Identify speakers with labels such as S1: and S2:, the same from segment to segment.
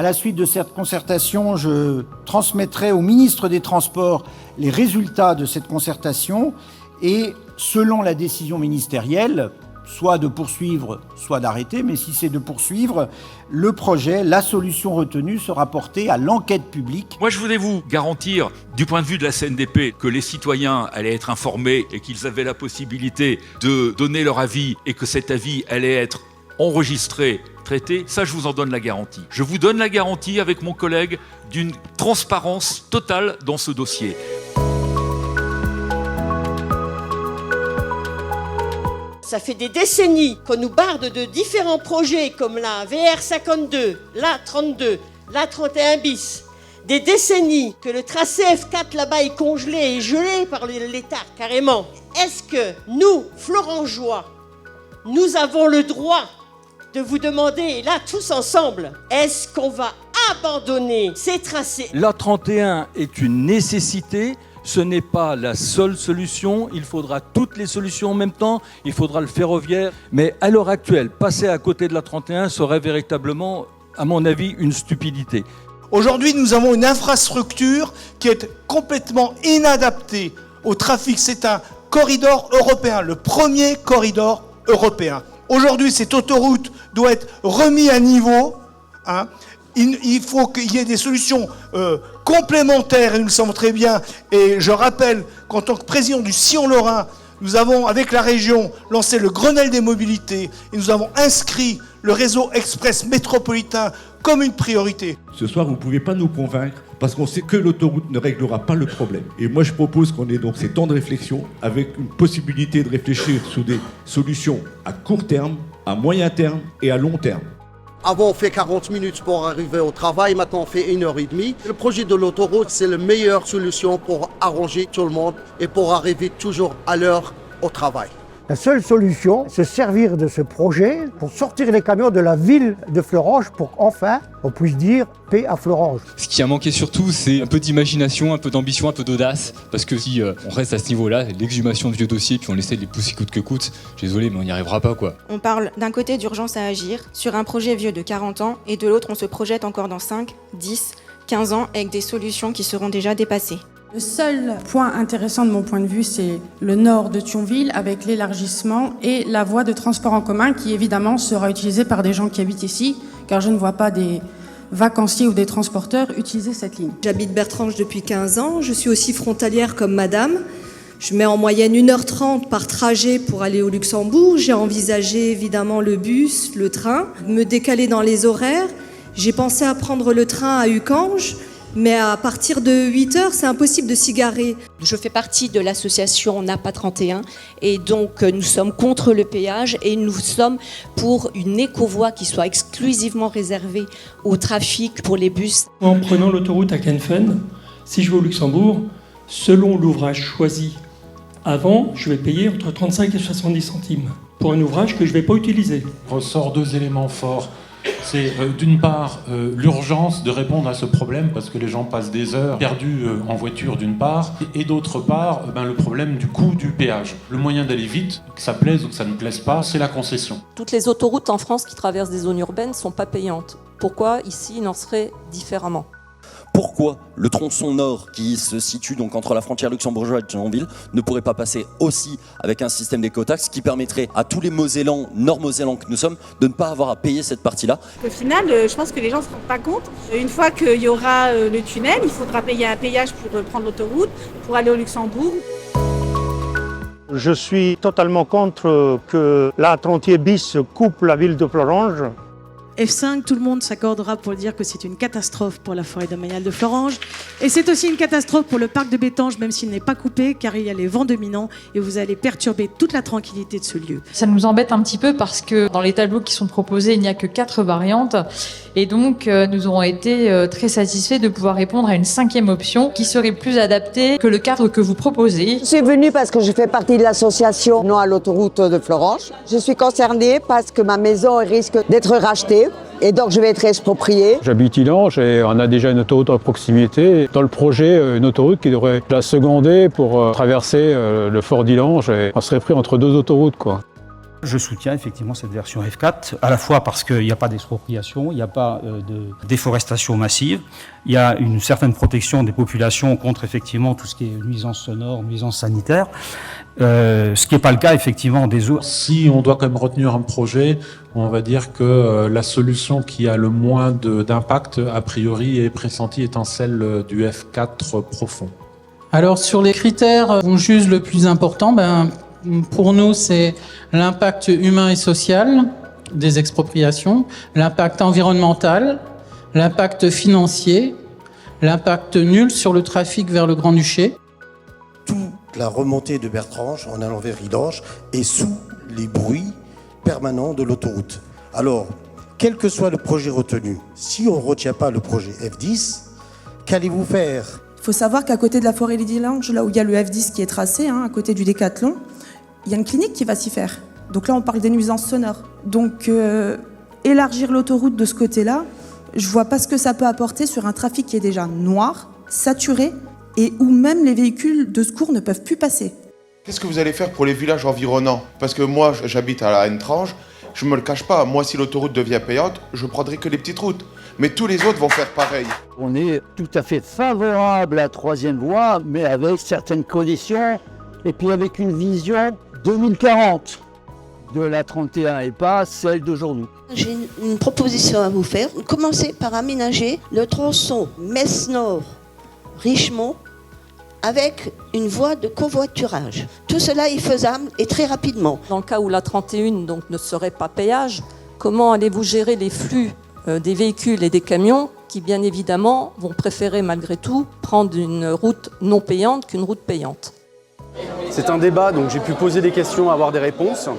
S1: À la suite de cette concertation, je transmettrai au ministre des Transports les résultats de cette concertation et selon la décision ministérielle, soit de poursuivre, soit d'arrêter, mais si c'est de poursuivre, le projet, la solution retenue sera portée à l'enquête publique.
S2: Moi, je voulais vous garantir, du point de vue de la CNDP, que les citoyens allaient être informés et qu'ils avaient la possibilité de donner leur avis et que cet avis allait être enregistré, traité. Ça, je vous en donne la garantie. Je vous donne la garantie, avec mon collègue, d'une transparence totale dans ce dossier.
S3: Ça fait des décennies qu'on nous barde de différents projets comme la VR52, l'A32, l'A31 bis. Des décennies que le tracé F4 là-bas est congelé et gelé par l'État carrément. Est-ce que nous, Florangeois, nous avons le droit de vous demander, et là tous ensemble, est-ce qu'on va abandonner ces tracés ?
S4: L'A31 est une nécessité. Ce n'est pas la seule solution, il faudra toutes les solutions en même temps, il faudra le ferroviaire. Mais à l'heure actuelle, passer à côté de la 31 serait véritablement, à mon avis, une stupidité.
S5: Aujourd'hui, nous avons une infrastructure qui est complètement inadaptée au trafic. C'est un corridor européen, le premier corridor européen. Aujourd'hui, cette autoroute doit être remise à niveau. Il faut qu'il y ait des solutions complémentaires, et nous le savons très bien. Et je rappelle qu'en tant que président du Sillon-Lorrain, nous avons, avec la région, lancé le Grenelle des mobilités et nous avons inscrit le réseau express métropolitain comme une priorité.
S6: Ce soir, vous ne pouvez pas nous convaincre parce qu'on sait que l'autoroute ne réglera pas le problème. Et moi, je propose qu'on ait donc ces temps de réflexion avec une possibilité de réfléchir sur des solutions à court terme, à moyen terme et à long terme.
S7: Avant, on fait 40 minutes pour arriver au travail, maintenant on fait 1h30. Le projet de l'autoroute, c'est la meilleure solution pour arranger tout le monde et pour arriver toujours à l'heure au travail.
S8: La seule solution, c'est servir de ce projet pour sortir les camions de la ville de Florange pour qu'enfin on puisse dire paix à Florange.
S9: Ce qui a manqué surtout, c'est un peu d'imagination, un peu d'ambition, un peu d'audace. Parce que si on reste à ce niveau-là, l'exhumation de vieux dossiers, puis on essaie de les pousser coûte que coûte, je suis désolé, mais on n'y arrivera pas quoi.
S10: On parle d'un côté d'urgence à agir sur un projet vieux de 40 ans et de l'autre on se projette encore dans 5, 10, 15 ans avec des solutions qui seront déjà dépassées.
S11: Le seul point intéressant de mon point de vue, c'est le nord de Thionville avec l'élargissement et la voie de transport en commun qui évidemment sera utilisée par des gens qui habitent ici, car je ne vois pas des vacanciers ou des transporteurs utiliser cette ligne.
S12: J'habite Bertrange depuis 15 ans, je suis aussi frontalière comme madame. Je mets en moyenne 1h30 par trajet pour aller au Luxembourg. J'ai envisagé évidemment le bus, le train, me décaler dans les horaires. J'ai pensé à prendre le train à Uckange. Mais à partir de 8h, c'est impossible de s'y garer.
S13: Je fais partie de l'association NAPA 31 et donc nous sommes contre le péage et nous sommes pour une écovoie qui soit exclusivement réservée au trafic pour les bus.
S14: En prenant l'autoroute à Kenfen, si je vais au Luxembourg, selon l'ouvrage choisi avant, je vais payer entre 35 et 70 centimes pour un ouvrage que je ne vais pas utiliser.
S15: Ressort deux éléments forts. C'est d'une part l'urgence de répondre à ce problème parce que les gens passent des heures perdues en voiture d'une part et d'autre part le problème du coût du péage. Le moyen d'aller vite, que ça plaise ou que ça ne plaise pas, c'est la concession.
S16: Toutes les autoroutes en France qui traversent des zones urbaines ne sont pas payantes. Pourquoi ici il en serait différemment ?
S17: Pourquoi le tronçon nord qui se situe donc entre la frontière luxembourgeoise et Thionville ne pourrait pas passer aussi avec un système d'écotaxe qui permettrait à tous les Mosellans, nord-Mosellans que nous sommes, de ne pas avoir à payer cette partie-là?
S18: Au final, je pense que les gens ne se rendent pas compte. Une fois qu'il y aura le tunnel, il faudra payer un péage pour prendre l'autoroute, pour aller au Luxembourg.
S8: Je suis totalement contre que l'A31 bis coupe la ville de Florange.
S19: F5, tout le monde s'accordera pour dire que c'est une catastrophe pour la forêt domaniale de Florange. Et c'est aussi une catastrophe pour le parc de Bétange, même s'il n'est pas coupé, car il y a les vents dominants et vous allez perturber toute la tranquillité de ce lieu.
S20: Ça nous embête un petit peu parce que dans les tableaux qui sont proposés, il n'y a que 4 variantes. Et donc, nous aurons été très satisfaits de pouvoir répondre à une 5e option qui serait plus adaptée que le cadre que vous proposez.
S7: Je suis venue parce que je fais partie de l'association Non à l'autoroute de Florange. Je suis concernée parce que ma maison risque d'être rachetée. Et donc je vais être expropriée.
S2: J'habite Illange et on a déjà une autoroute à proximité. Dans le projet, une autoroute qui devrait la seconder pour traverser le fort d'Illange. Et on serait pris entre 2 autoroutes, quoi.
S21: Je soutiens effectivement cette version F4, à la fois parce qu'il n'y a pas d'expropriation, il n'y a pas de déforestation massive, il y a une certaine protection des populations contre effectivement tout ce qui est nuisance sonore, nuisance sanitaire, ce qui n'est pas le cas effectivement des autres.
S15: Si on doit quand même retenir un projet, on va dire que la solution qui a le moins d'impact, a priori, est pressentie étant celle du F4 profond.
S22: Alors sur les critères qu'on juge le plus important, pour nous c'est l'impact humain et social des expropriations, l'impact environnemental, l'impact financier, l'impact nul sur le trafic vers le Grand-Duché.
S23: La remontée de Bertrange en allant vers Ridange est sous les bruits permanents de l'autoroute. Alors, quel que soit le projet retenu, si on ne retient pas le projet F10, qu'allez-vous faire ?
S24: Il faut savoir qu'à côté de la forêt Lady Lange, là où il y a le F10 qui est tracé, à côté du Décathlon, il y a une clinique qui va s'y faire. Donc là, on parle des nuisances sonores. Donc, élargir l'autoroute de ce côté-là, je vois pas ce que ça peut apporter sur un trafic qui est déjà noir, saturé, et où même les véhicules de secours ne peuvent plus passer.
S25: Qu'est-ce que vous allez faire pour les villages environnants ? Parce que moi, j'habite à la N-Tranche, je me le cache pas, moi si l'autoroute devient payante, je prendrai que les petites routes. Mais tous les autres vont faire pareil.
S26: On est tout à fait favorable à la troisième voie, mais avec certaines conditions, et puis avec une vision 2040 de la 31 et pas celle d'aujourd'hui.
S27: J'ai une proposition à vous faire. Commencez par aménager le tronçon Metz-Nord-Richemont avec une voie de covoiturage. Tout cela est faisable et très rapidement.
S16: Dans le cas où la 31 donc, ne serait pas péage, comment allez-vous gérer les flux des véhicules et des camions qui, bien évidemment, vont préférer malgré tout prendre une route non payante qu'une route payante ?
S28: C'est un débat, donc j'ai pu poser des questions, avoir des réponses.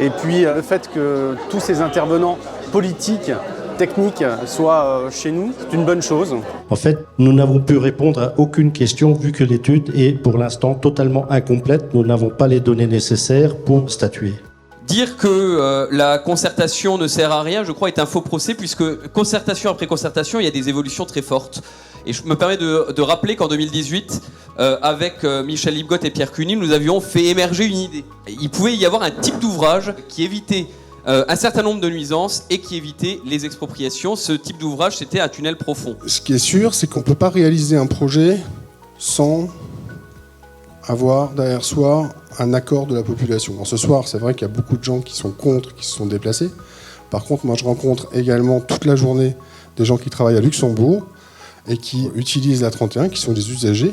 S28: Et puis le fait que tous ces intervenants politiques, techniques soient chez nous, c'est une bonne chose.
S23: En fait, nous n'avons pu répondre à aucune question vu que l'étude est pour l'instant totalement incomplète. Nous n'avons pas les données nécessaires pour statuer.
S29: Dire que la concertation ne sert à rien, je crois, est un faux procès, puisque concertation après concertation, il y a des évolutions très fortes. Et je me permets de rappeler qu'en 2018, avec Michel Lipgott et Pierre Cuny, nous avions fait émerger une idée. Il pouvait y avoir un type d'ouvrage qui évitait un certain nombre de nuisances et qui évitait les expropriations. Ce type d'ouvrage, c'était un tunnel profond.
S30: Ce qui est sûr, c'est qu'on ne peut pas réaliser un projet sans avoir derrière soi un accord de la population. Alors, ce soir, c'est vrai qu'il y a beaucoup de gens qui sont contre, qui se sont déplacés. Par contre, moi, je rencontre également toute la journée des gens qui travaillent à Luxembourg et qui utilisent la 31, qui sont des usagers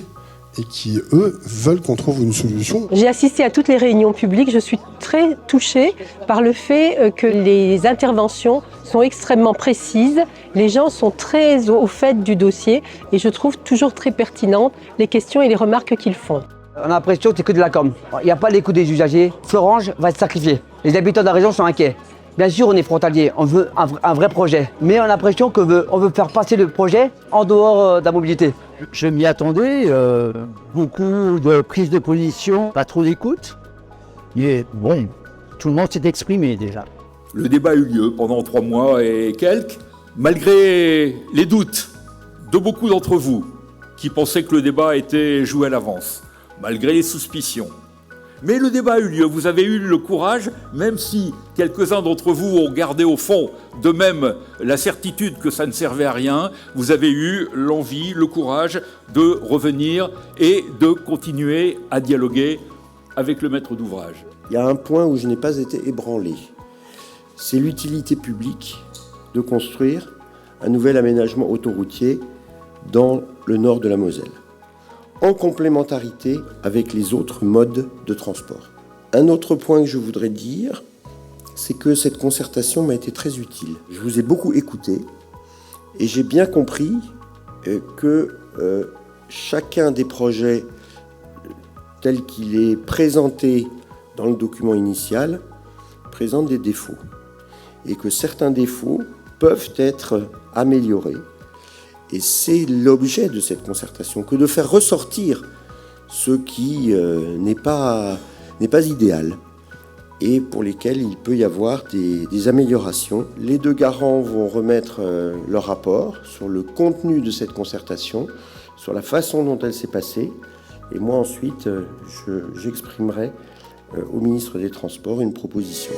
S30: et qui, eux, veulent qu'on trouve une solution.
S31: J'ai assisté à toutes les réunions publiques. Je suis très touchée par le fait que les interventions sont extrêmement précises. Les gens sont très au fait du dossier et je trouve toujours très pertinentes les questions et les remarques qu'ils font.
S32: On a l'impression que c'est que de la com. Il n'y a pas l'écoute des usagers. Florange va être sacrifié. Les habitants de la région sont inquiets. Bien sûr, on est frontalier, on veut un vrai projet. Mais on a l'impression qu'on veut faire passer le projet en dehors de la mobilité.
S26: Je m'y attendais, beaucoup de prises de position, pas trop d'écoute. Mais bon, tout le monde s'est exprimé déjà.
S33: Le débat a eu lieu pendant 3 mois et quelques. Malgré les doutes de beaucoup d'entre vous qui pensaient que le débat était joué à l'avance, malgré les suspicions. Mais le débat a eu lieu, vous avez eu le courage, même si quelques-uns d'entre vous ont gardé au fond de même la certitude que ça ne servait à rien, vous avez eu l'envie, le courage de revenir et de continuer à dialoguer avec le maître d'ouvrage.
S34: Il y a un point où je n'ai pas été ébranlé, c'est l'utilité publique de construire un nouvel aménagement autoroutier dans le nord de la Moselle, en complémentarité avec les autres modes de transport. Un autre point que je voudrais dire, c'est que cette concertation m'a été très utile. Je vous ai beaucoup écouté et j'ai bien compris que chacun des projets tel qu'il est présenté dans le document initial présente des défauts et que certains défauts peuvent être améliorés. Et c'est l'objet de cette concertation, que de faire ressortir ce qui n'est pas idéal et pour lesquels il peut y avoir des améliorations. Les deux garants vont remettre leur rapport sur le contenu de cette concertation, sur la façon dont elle s'est passée. Et moi ensuite, j'exprimerai au ministre des Transports une proposition.